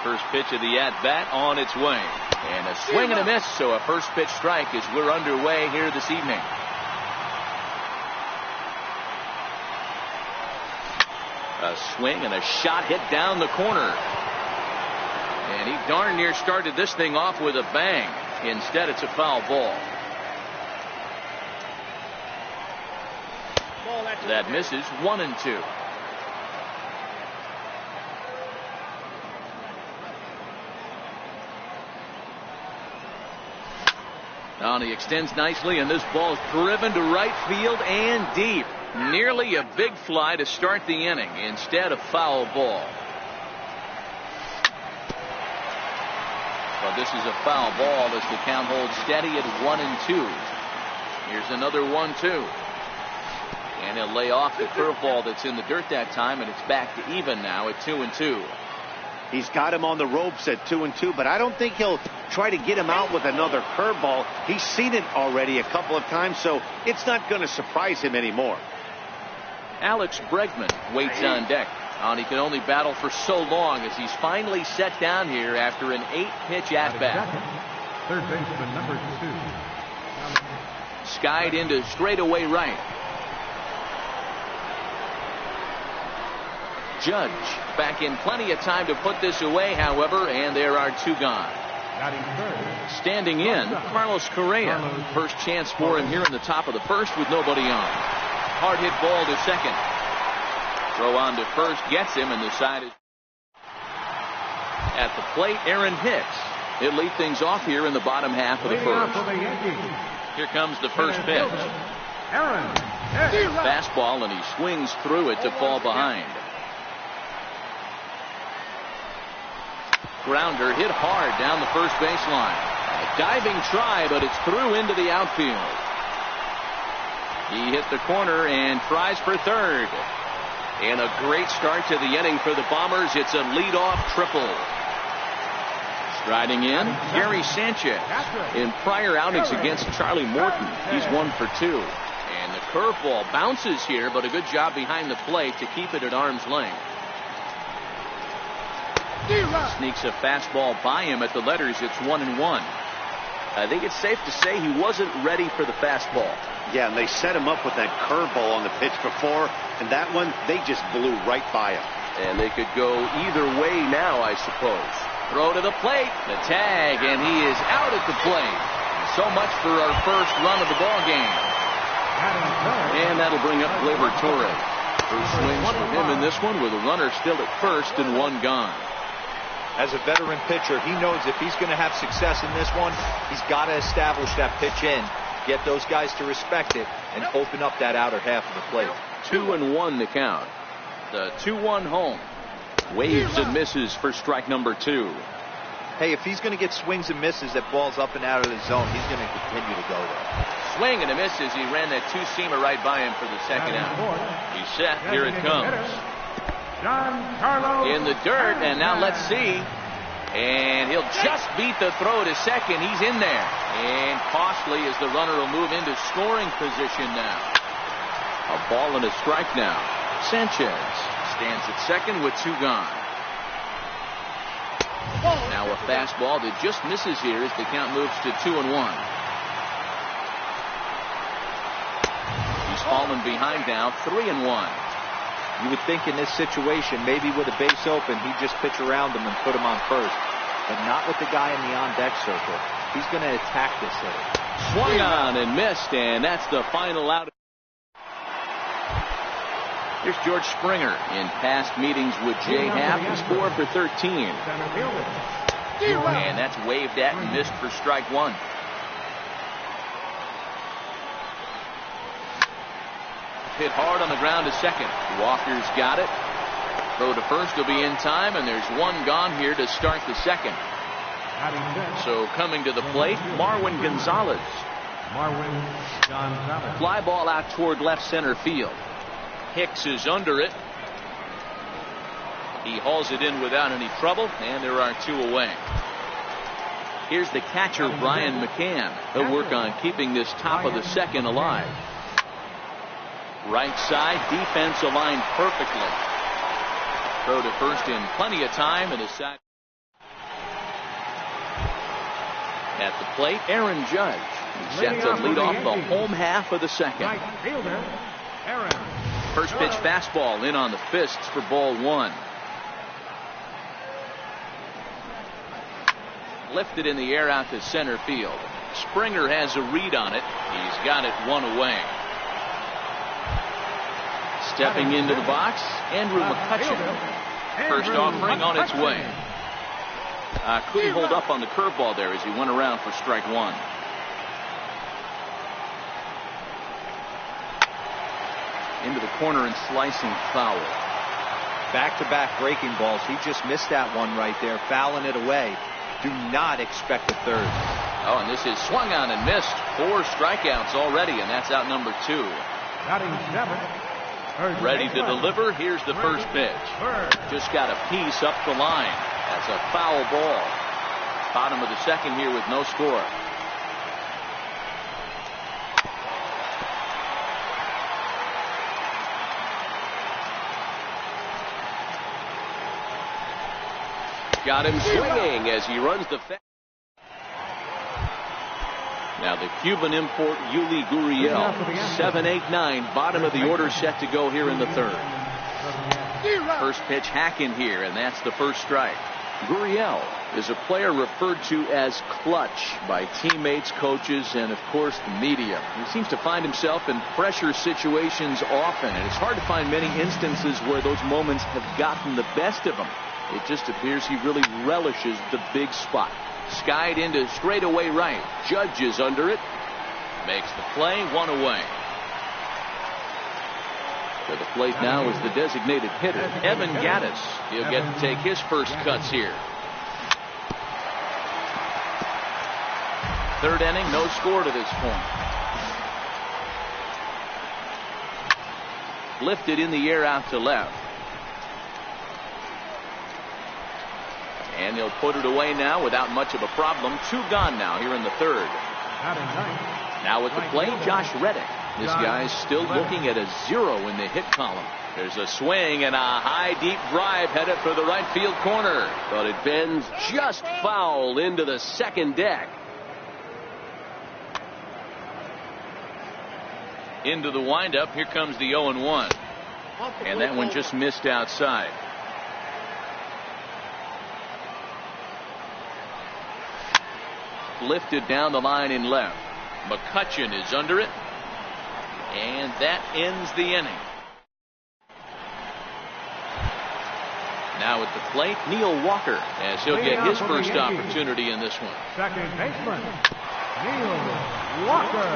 First pitch of the at-bat on its way. And a swing and a miss, so a first pitch strike as we're underway here this evening. A swing and a shot hit down the corner. And he darn near started this thing off with a bang. Instead, it's a foul ball. That misses 1-2. Now he extends nicely, and this ball's driven to right field and deep. Nearly a big fly to start the inning. Instead, a foul ball. Well, this is a foul ball as the count holds steady at 1-2. Here's another 1-2. And he'll lay off the curveball that's in the dirt that time, and it's back to even now at 2-2. He's got him on the ropes at 2-2, but I don't think he'll try to get him out with another curveball. He's seen it already a couple of times, so it's not going to surprise him anymore. Alex Bregman waits on deck. And he can only battle for so long as he's finally set down here after an 8-pitch at-bat. Third baseman number 2. Skied into straightaway right. Judge back in plenty of time to put this away, however, and there are 2 gone. Standing in, Carlos Correa. First chance for him here in the top of the first with nobody on. Hard hit ball to second. Throw on to first gets him, and the side is at the plate. Aaron Hicks. He'll lead things off here in the bottom half of the first. Here comes the first pitch. Fastball, and he swings through it to fall behind. Grounder hit hard down the first baseline. A diving try, but it's through into the outfield. He hit the corner and tries for third. And a great start to the inning for the Bombers. It's a leadoff triple. Striding in, Gary Sanchez. In prior outings against Charlie Morton, he's 1 for 2. And the curveball bounces here, but a good job behind the plate to keep it at arm's length. Sneaks a fastball by him at the letters. It's 1-1. I think it's safe to say he wasn't ready for the fastball. Yeah, and they set him up with that curveball on the pitch before, and that one, they just blew right by him. And they could go either way now, I suppose. Throw to the plate, the tag, and he is out at the plate. So much for our first run of the ball game. And that'll bring up Gleyber Torres. First swings for him in this one with a runner still at first and 1 gone. As a veteran pitcher, he knows if he's going to have success in this one, he's got to establish that pitch in, get those guys to respect it, and open up that outer half of the plate. 2-1 the count. The 2-1 home. Waves and misses for strike number 2. Hey, if he's going to get swings and misses at balls up and out of the zone, he's going to continue to go there. Swing and a miss as he ran that 2-seamer right by him for the second out. He's set. Here it comes. In the dirt, and now let's see. And he'll just beat the throw to second. He's in there. And costly as the runner will move into scoring position now. A ball and a strike now. Sanchez stands at second with 2 gone. Now a fastball that just misses here as the count moves to 2-1. He's fallen behind now, 3-1. You would think in this situation, maybe with a base open, he'd just pitch around him and put him on first. But not with the guy in the on-deck circle. He's going to attack this hitter. Swung on and missed, and that's the final out. Here's George Springer. In past meetings with Jay Happ, he's 4 for 13. And that's waved at and missed for strike 1. Hit hard on the ground to second. Walker's got it. Throw to first will be in time, and there's 1 gone here to start the second. So coming to the plate, Marwin Gonzalez. Fly ball out toward left center field. Hicks is under it. He hauls it in without any trouble, and there are 2 away. Here's the catcher, Brian McCann. He'll work on keeping this top of the second alive. Right side, defense aligned perfectly. Throw to first in plenty of time, and a sack. At the plate, Aaron Judge. Set to lead off the home half of the second. Right fielder, Aaron. First pitch fastball in on the fists for ball one. Lifted in the air out to center field. Springer has a read on it. He's got it one away. Stepping into the box, Andrew McCutcheon. First offering on its way. Couldn't hold up on the curveball there as he went around for strike one. Into the corner and slicing foul. Back-to-back breaking balls. He just missed that one right there, fouling it away. Do not expect a third. Oh, and this is swung on and missed. 4 strikeouts already, and that's out number 2. Batting 7. Ready to deliver. Here's the first pitch. Just got a piece up the line. That's a foul ball. Bottom of the second here with no score. Got him swinging as he runs the fence. Now the Cuban import Yuli Gurriel, 7-8-9, bottom of the order set to go here in the third. First pitch hack in here, and that's the first strike. Gurriel is a player referred to as clutch by teammates, coaches, and of course the media. He seems to find himself in pressure situations often, and it's hard to find many instances where those moments have gotten the best of him. It just appears he really relishes the big spot. Skied into straightaway right. Judge is under it. Makes the play, one away. To the plate now is the designated hitter, Evan Gattis. He'll get to take his first cuts here. Third inning, no score to this point. Lifted in the air out to left. And they'll put it away now without much of a problem. 2 gone now here in the third. Now at the plate, Josh Reddick. This guy's still looking at a 0 in the hit column. There's a swing and a high deep drive headed for the right field corner. But it bends just foul into the second deck. Into the windup. Here comes the 0-1. And that one just missed outside. Lifted down the line in left. McCutcheon is under it. And that ends the inning. Now at the plate, Neil Walker, as he'll get his first opportunity in this one. Second baseman, Neil Walker.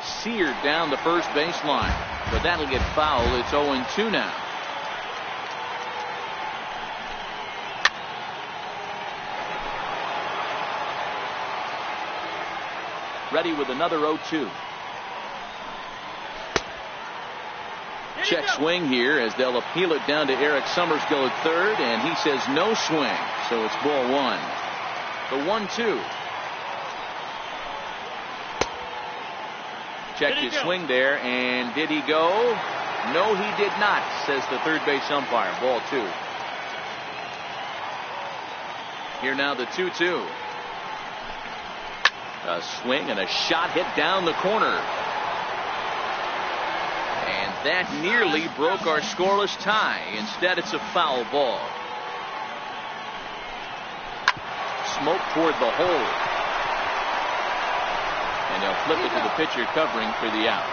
Seared down the first baseline, but that'll get foul. It's 0-2 now. Ready with another 0-2. Check swing here as they'll appeal it down to Eric Summerskill at third, and he says no swing, so it's ball 1. The 1-2. Check his swing there, and did he go? No, he did not, says the third base umpire. Ball 2. Here now the 2-2. A swing and a shot hit down the corner. And that nearly broke our scoreless tie. Instead, it's a foul ball. Smoke toward the hole. And they'll flip it to the pitcher covering for the out.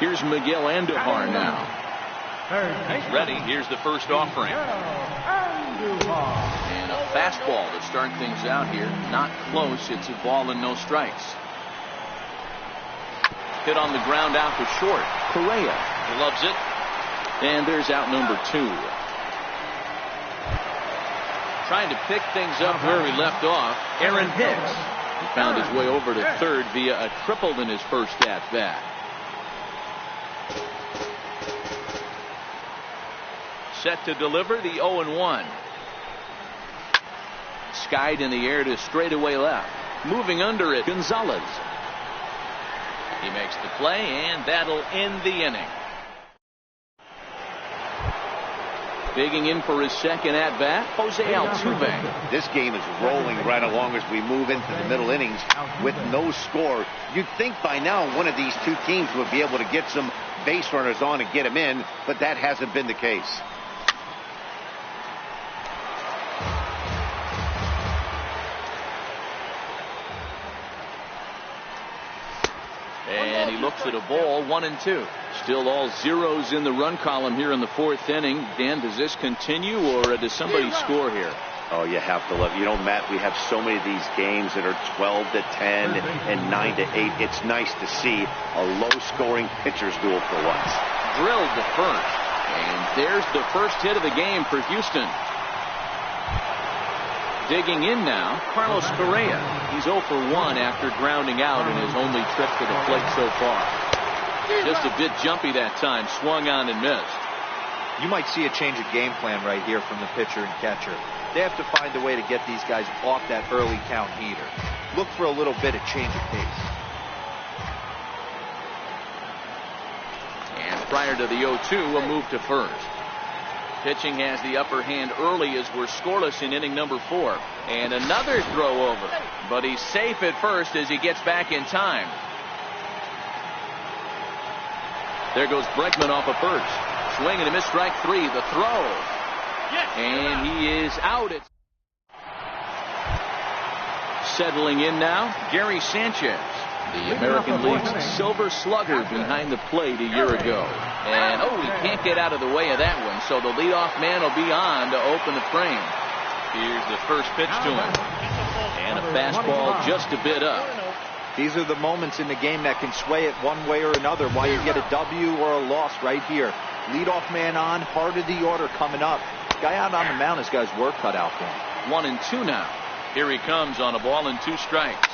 Here's Miguel Andujar now. He's ready. Here's the first offering. And a fastball to start things out here. Not close. It's a ball and no strikes. Hit on the ground out to short. Correa loves it. And there's out number 2. Trying to pick things up where we left off, Aaron Hicks. He found his way over to third via a triple in his first at-bat. Set to deliver the 0-1. Skied in the air to straightaway left. Moving under it, Gonzalez. He makes the play, and that'll end the inning. Digging in for his second at-bat, Jose Altuve. This game is rolling right along as we move into the middle innings with no score. You'd think by now one of these two teams would be able to get some base runners on and get them in, but that hasn't been the case. And he looks at a ball, 1-2. Still all zeros in the run column here in the fourth inning. Dan, does this continue, or does somebody score here? Oh, you have to love. You know, Matt, we have so many of these games that are 12-10 and 9-8. It's nice to see a low-scoring pitcher's duel for once. Drilled to first. And there's the first hit of the game for Houston. Digging in now, Carlos Correa. He's 0 for 1 after grounding out in his only trip to the plate so far. Just a bit jumpy that time, swung on and missed. You might see a change of game plan right here from the pitcher and catcher. They have to find a way to get these guys off that early count heater. Look for a little bit of change of pace. And prior to the 0-2, a move to first. Pitching has the upper hand early as we're scoreless in inning number 4. And another throw over. But he's safe at first as he gets back in time. There goes Bregman off of first. Swing and a miss, strike 3. The throw. And he is out. Settling in now, Gary Sanchez. The American League's silver slugger behind the plate a year ago. And, he can't get out of the way of that one, so the leadoff man will be on to open the frame. Here's the first pitch to him. And a fastball just a bit up. These are the moments in the game that can sway it one way or another, why you get a W or a loss right here. Leadoff man on, heart of the order coming up. Guy out on the mound has got his work cut out for him. 1-2 now. Here he comes on a ball and 2 strikes.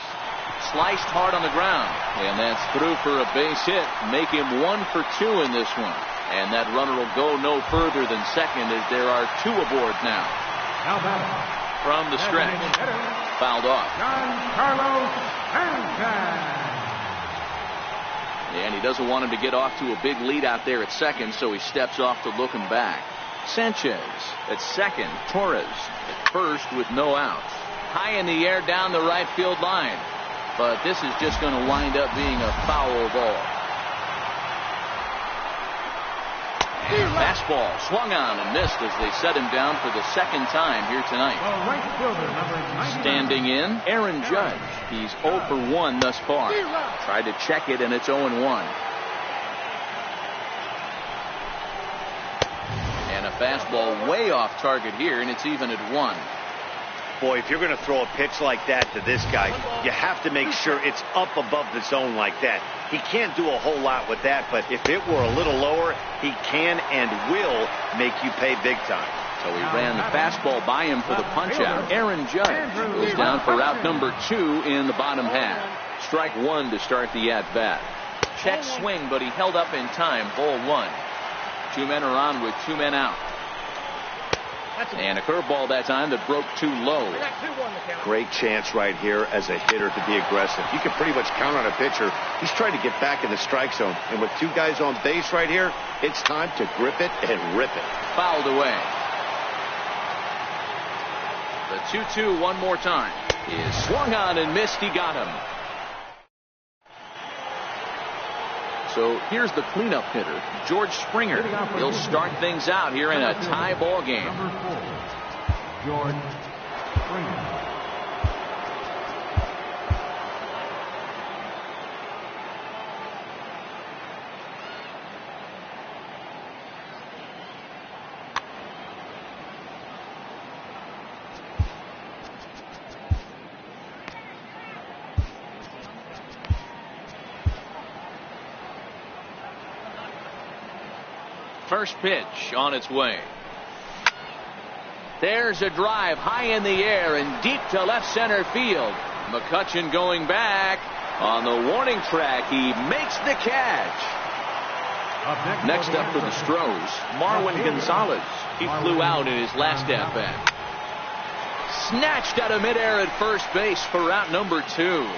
Sliced hard on the ground, and that's through for a base hit. Make him 1 for 2 in this one. And that runner will go no further than second as there are 2 aboard now. From the stretch. Fouled off. And he doesn't want him to get off to a big lead out there at second, so he steps off to look him back. Sanchez at second. Torres at first with no outs. High in the air down the right field line. But this is just going to wind up being a foul ball. And fastball swung on and missed as they set him down for the second time here tonight. Standing in, Aaron Judge. He's 0 for 1 thus far. Tried to check it, and it's 0-1. And a fastball way off target here, and it's even at 1. Boy, if you're going to throw a pitch like that to this guy, you have to make sure it's up above the zone like that. He can't do a whole lot with that, but if it were a little lower, he can and will make you pay big time. So he ran the fastball by him for the punch-out. Aaron Judge goes down for out number 2 in the bottom half. Strike 1 to start the at-bat. Check swing, but he held up in time. Ball 1. 2 men are on with 2 men out. And a curveball that time that broke too low. Great chance right here as a hitter to be aggressive. You can pretty much count on a pitcher. He's trying to get back in the strike zone. And with 2 guys on base right here, it's time to grip it and rip it. Fouled away. The 2-2 one more time. Is swung on and missed. He got him. So here's the cleanup hitter, George Springer. He'll start things out here in a tie ball game. George Springer. First pitch on its way. There's a drive high in the air and deep to left center field. McCutchen going back on the warning track. He makes the catch. Next up for the Stros, Marwin Gonzalez. He flew out in his last at bat. Snatched out of midair at first base for out number 2.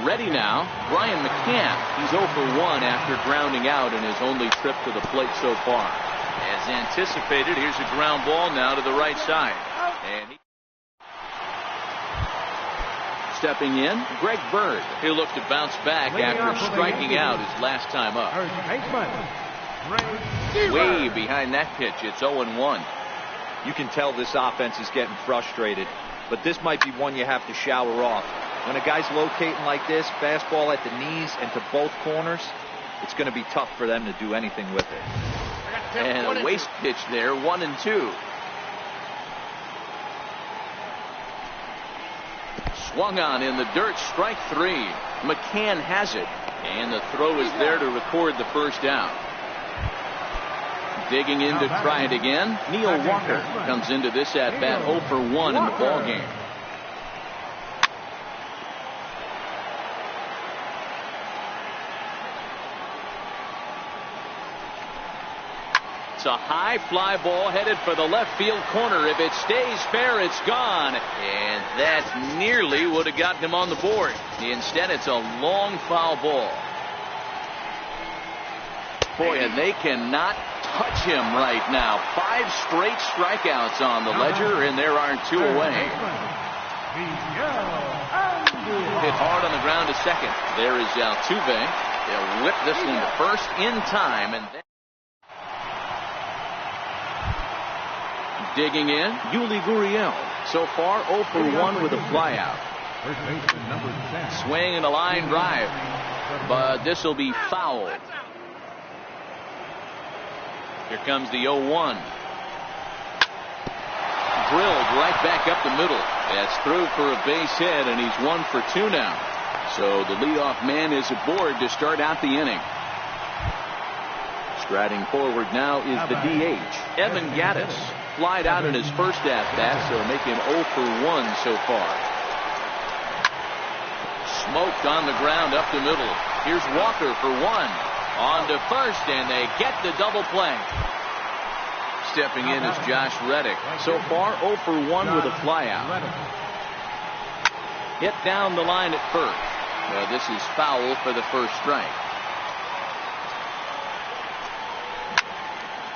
Ready now, Brian McCann. He's 0 for 1 after grounding out in his only trip to the plate so far. As anticipated, here's a ground ball now to the right side. And stepping in, Greg Bird. He'll look to bounce back after striking out his last time up. Way behind that pitch, it's 0-1. You can tell this offense is getting frustrated, but this might be one you have to shower off. When a guy's locating like this, fastball at the knees and to both corners, it's going to be tough for them to do anything with it. And a waste pitch there, 1-2. Swung on in the dirt, strike 3. McCann has it, and the throw is there to record the first down. Digging in to try it again, Neil Walker comes into this at bat 0 for 1 in the ball game. It's a high fly ball headed for the left field corner. If it stays fair, it's gone. And that nearly would have gotten him on the board. Instead, it's a long foul ball. Boy, and they cannot touch him right now. 5 straight strikeouts on the ledger, and there aren't 2 away. Hit hard on the ground to second. There is Altuve. They'll whip this one to first in time, and then digging in, Yuli Gurriel. So far, 0 for 1 with a flyout. Swing and a line drive, but this will be foul. Here comes the 0-1. Drilled right back up the middle. That's through for a base hit, and he's 1 for 2 now. So the leadoff man is aboard to start out the inning. Striding forward now is the DH, Evan Gattis. Flied out in his first at-bat, so making 0 for 1 so far. Smoked on the ground up the middle. Here's Walker for 1. On to first, and they get the double play. Stepping in is Josh Reddick. So far, 0 for 1 with a flyout. Hit down the line at first. Well, this is foul for the first strike.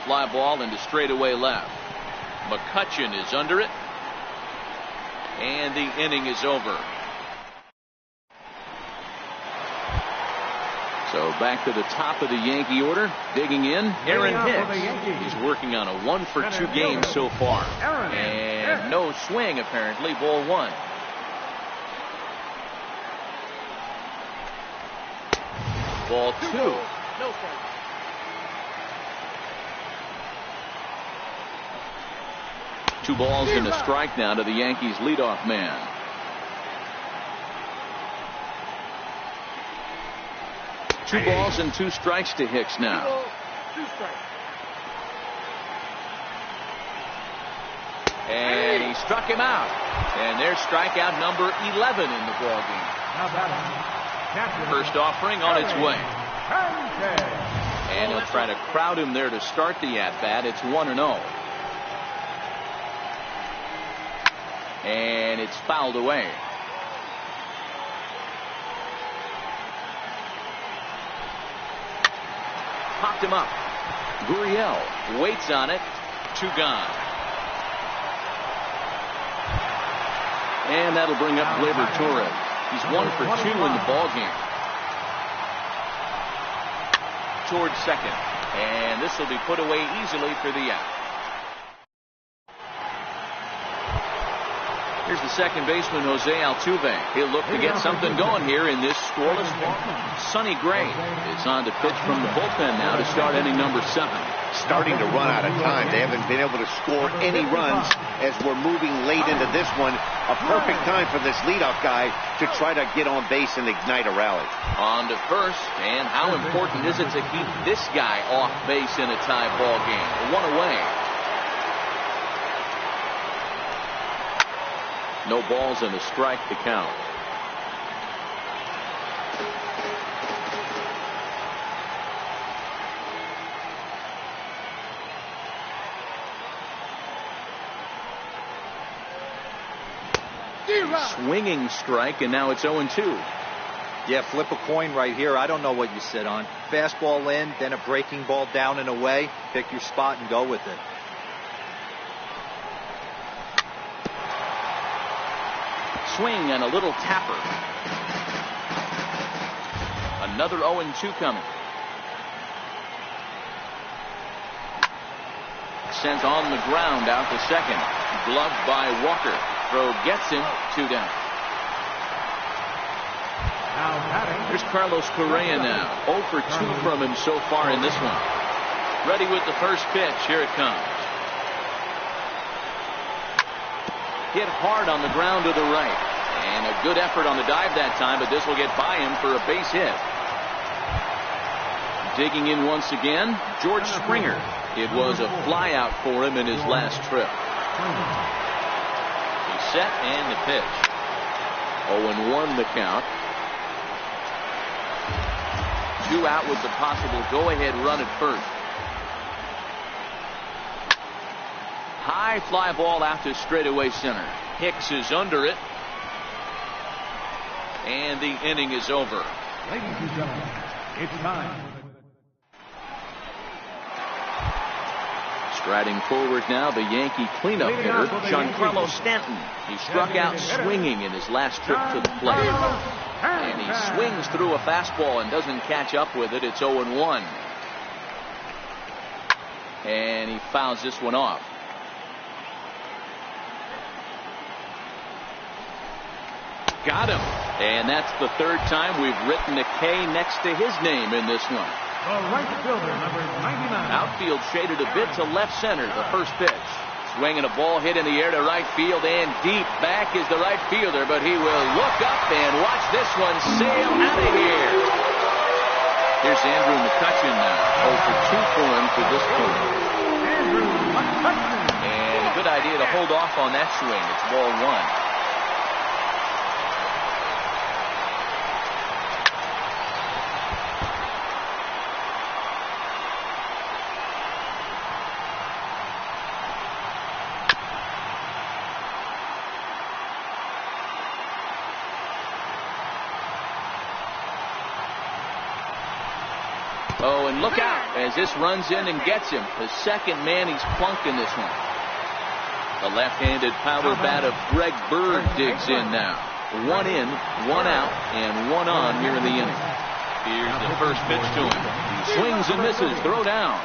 Fly ball into straightaway left. McCutchen is under it, and the inning is over. So back to the top of the Yankee order, digging in, Aaron Hicks. He's working on a 1 for 2 game so far, and no swing apparently. Ball 1. Ball 2. 2 balls and a strike now to the Yankees leadoff man. Two balls and 2 strikes to Hicks now. And he struck him out. And there's strikeout number 11 in the ball game. First offering on its way. And he'll try to crowd him there to start the at-bat. It's 1-0. And it's fouled away. Popped him up. Gurriel waits on it. 2 gone. And that'll bring up Gleyber Torres. He's 1 for 2 in the ball game. Towards second. And this will be put away easily for the out. Here's the second baseman, Jose Altuve. He'll look to get something going here in this scoreless ball. Sonny Gray is on to pitch from the bullpen now to start inning number 7. Starting to run out of time. They haven't been able to score any runs as we're moving late into this one. A perfect time for this leadoff guy to try to get on base and ignite a rally. On to first, and how important is it to keep this guy off base in a tie ball game? 1 away. No balls and a strike to count. Swinging strike, and now it's 0-2. Yeah, flip a coin right here. I don't know what you sit on. Fastball in, then a breaking ball down and away. Pick your spot and go with it. Swing and a little tapper. Another 0-2 coming. Sends on the ground out to second. Gloved by Walker. Throw gets him. 2 down. Here's Carlos Correa now. 0 for 2 from him so far in this one. Ready with the first pitch. Here it comes. Hit hard on the ground to the right. And a good effort on the dive that time, but this will get by him for a base hit. Digging in once again, George Springer. It was a fly out for him in his last trip. He's set and the pitch. 0-1 the count. 2 out with the possible go-ahead run at first. High fly ball out to straightaway center. Hicks is under it. And the inning is over. Ladies and gentlemen, it's time. Striding forward now, the Yankee cleanup hitter, Giancarlo Stanton. He struck out swinging in his last trip to the plate. And he swings through a fastball and doesn't catch up with it. It's 0-1. And he fouls this one off. Got him. And that's the 3rd time we've written a K next to his name in this one. The right fielder, number 99. Outfield shaded a bit to left center. The first pitch. Swinging a ball hit in the air to right field and deep. Back is the right fielder, but he will look up and watch this one sail out of here. Here's Andrew McCutchen now. 0 for 2 for him for this point. Andrew McCutchen. And a good idea to hold off on that swing. It's ball 1. Oh, and look out as this runs in and gets him. The second man he's plunked in this one. The left-handed power bat of Greg Bird digs in now. 1 in, 1 out, and 1 on here in the inning. Here's the first pitch to him. He swings and misses. Throw down.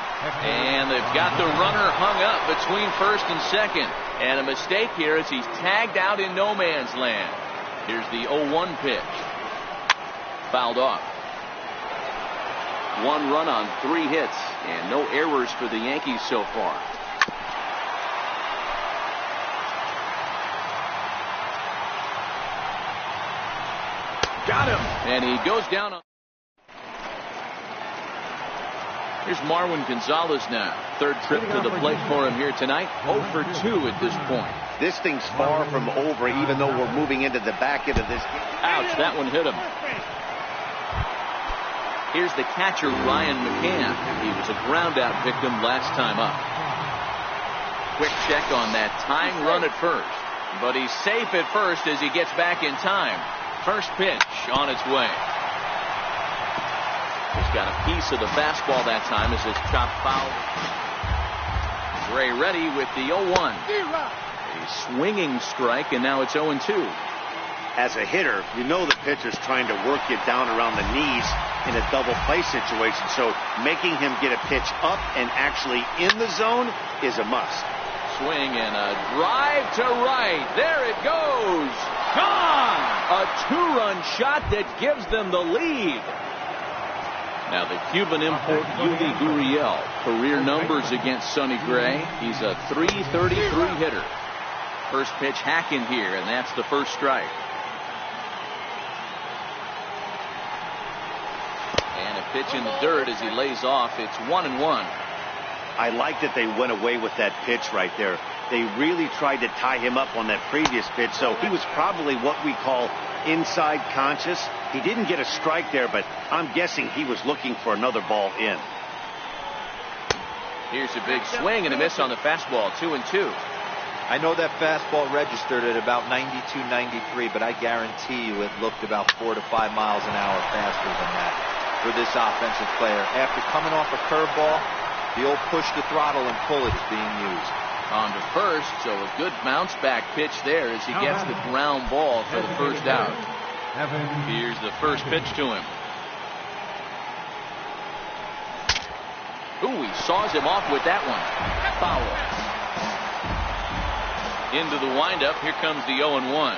And they've got the runner hung up between first and second. And a mistake here as he's tagged out in no man's land. Here's the 0-1 pitch. Fouled off. 1 run on 3 hits and no errors for the Yankees so far. Got him. And he goes down on. Here's Marwin Gonzalez now. 3rd trip to the plate for him here tonight. 0 for 2 at this point. This thing's far from over, even though we're moving into the back end of this game. Ouch, that one hit him. Here's the catcher, Ryan McCann. He was a ground-out victim last time up. Quick check on that tying run at first. But he's safe at first as he gets back in time. First pitch on its way. He's got a piece of the fastball that time as it's chopped foul. Gray ready with the 0-1. A swinging strike, and now it's 0-2. As a hitter, you know the pitcher's trying to work you down around the knees in a double play situation. So making him get a pitch up and actually in the zone is a must. Swing and a drive to right. There it goes. Gone. A 2-run shot that gives them the lead. Now the Cuban import Yuli Gurriel. Career numbers against Sonny Gray. He's a .333 hitter. First pitch hacking here, and that's the first strike. And a pitch in the dirt as he lays off. It's 1-1. I like that they went away with that pitch right there. They really tried to tie him up on that previous pitch, so he was probably what we call inside conscious. He didn't get a strike there, but I'm guessing he was looking for another ball in. Here's a big swing and a miss on the fastball. 2-2. I know that fastball registered at about 92, 93, but I guarantee you it looked about 4 to 5 miles an hour faster than that for this offensive player. After coming off a curveball, the old push the throttle and pull it is being used. On to first, so a good bounce back pitch there as he gets the ground ball for the first out. Here's the first pitch to him. Ooh, he saws him off with that one. Foul. Into the windup. Here comes the 0-1.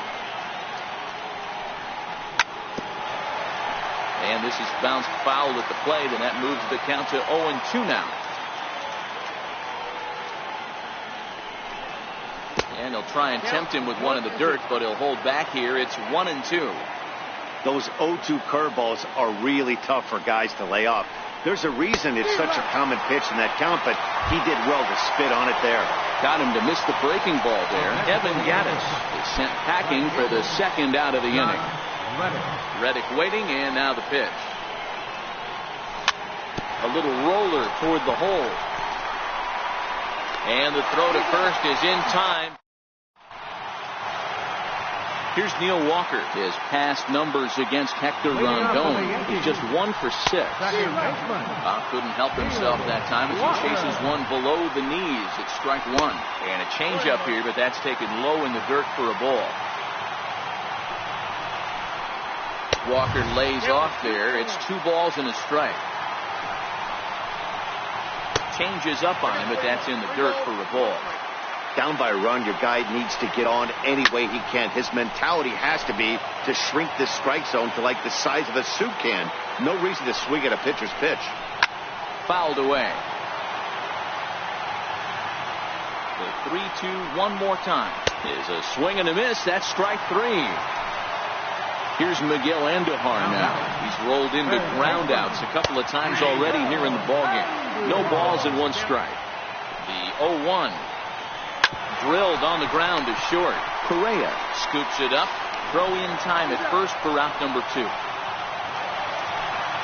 And this is bounced foul at the plate, and that moves the count to 0-2 now. And he'll try and tempt him with one in the dirt, but he'll hold back here. It's 1-2. Those 0-2 curveballs are really tough for guys to lay off. There's a reason it's such a common pitch in that count, but he did well to spit on it there. Got him to miss the breaking ball there. Evan Gattis is sent packing for the second out of the inning. Reddick waiting, and now the pitch. A little roller toward the hole. And the throw to first is in time. Here's Neil Walker. His past numbers against Hector Rondon. He's just 1 for 6. Couldn't help himself that time as he chases one below the knees at strike 1. And a changeup here, but that's taken low in the dirt for a ball. Walker lays off there. It's 2 balls and a strike. Changes up on him, but that's in the dirt for a ball. Down by a run, your guy needs to get on any way he can. His mentality has to be to shrink this strike zone to like the size of a soup can. No reason to swing at a pitcher's pitch. Fouled away. The 3-2 one more time is a swing and a miss. That's strike 3. Here's Miguel Andujar now. He's rolled into groundouts a couple of times already here in the ballgame. No balls and 1 strike. The 0-1. Drilled on the ground to short. Correa scoops it up. Throw in time at first for out number 2.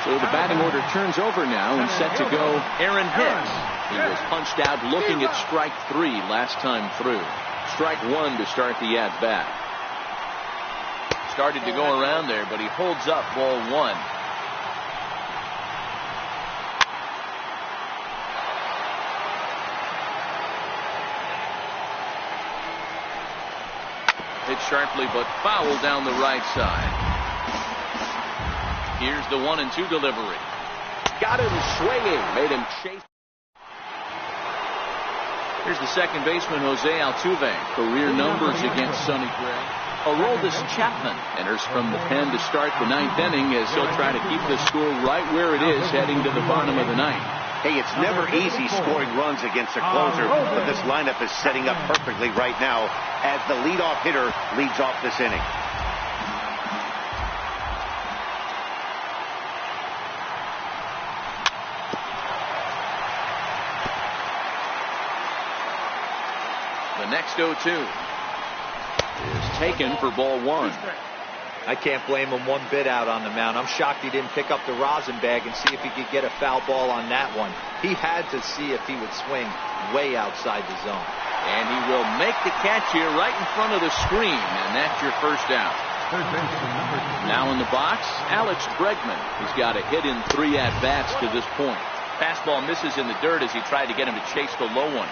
So the batting order turns over now and set to go Aaron Hicks. He was punched out looking at strike 3 last time through. Strike 1 to start the at-bat. Started to go around there, but he holds up ball 1. Hit sharply, but foul down the right side. Here's the 1-2 delivery. Got him swinging, made him chase. Here's the second baseman, Jose Altuve. Career numbers against Sonny Gray. Aroldis Chapman enters from the pen to start the 9th inning as he'll try to keep the score right where it is heading to the bottom of the 9th. Hey, it's never easy scoring runs against a closer, but this lineup is setting up perfectly right now as the leadoff hitter leads off this inning. The next 0-2 is taken for ball 1. I can't blame him one bit out on the mound. I'm shocked he didn't pick up the rosin bag and see if he could get a foul ball on that one. He had to see if he would swing way outside the zone. And he will make the catch here right in front of the screen, and that's your first out. Now in the box, Alex Bregman. He's got a hit in 3 at-bats to this point. Fastball misses in the dirt as he tried to get him to chase the low one.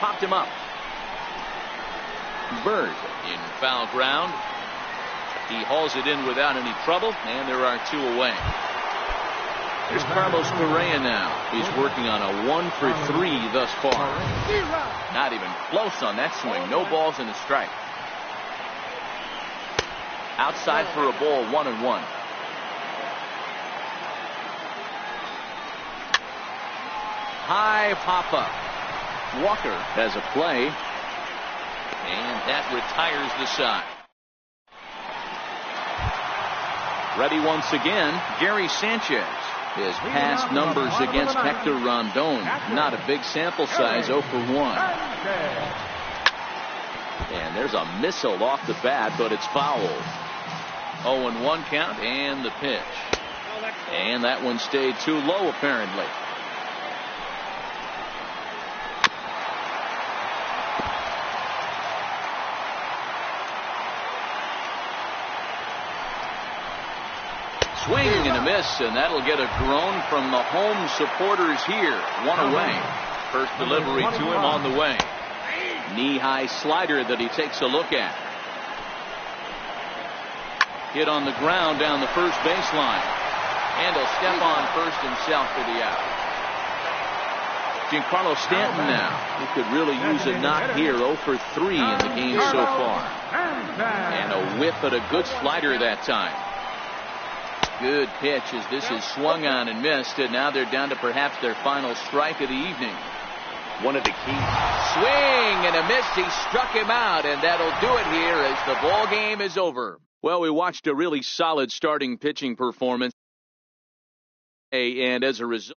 Popped him up. Bird in foul ground. He hauls it in without any trouble, and there are 2 away. Here's Carlos Correa now. He's working on a 1 for 3 thus far. Not even close on that swing. No balls and a strike. Outside for a ball, 1-1. High pop-up. Walker has a play. And that retires the side. Ready once again, Gary Sanchez. His past numbers against Hector Rondon. Not a big sample size, 0 for 1. And there's a missile off the bat, but it's fouled. 0-1 count and the pitch. And that one stayed too low apparently. Swing and a miss, and that'll get a groan from the home supporters here. One away. First delivery to him on the way. Knee-high slider that he takes a look at. Hit on the ground down the first baseline. And he'll step on first himself for the out. Giancarlo Stanton now. He could really use a knock here. 0 for 3 in the game so far. And a whiff at a good slider that time. Good pitch as this is swung on and missed. And now they're down to perhaps their final strike of the evening. One of the keys. Swing and a miss. He struck him out, and that'll do it here as the ball game is over. Well, we watched a really solid starting pitching performance. And as a result.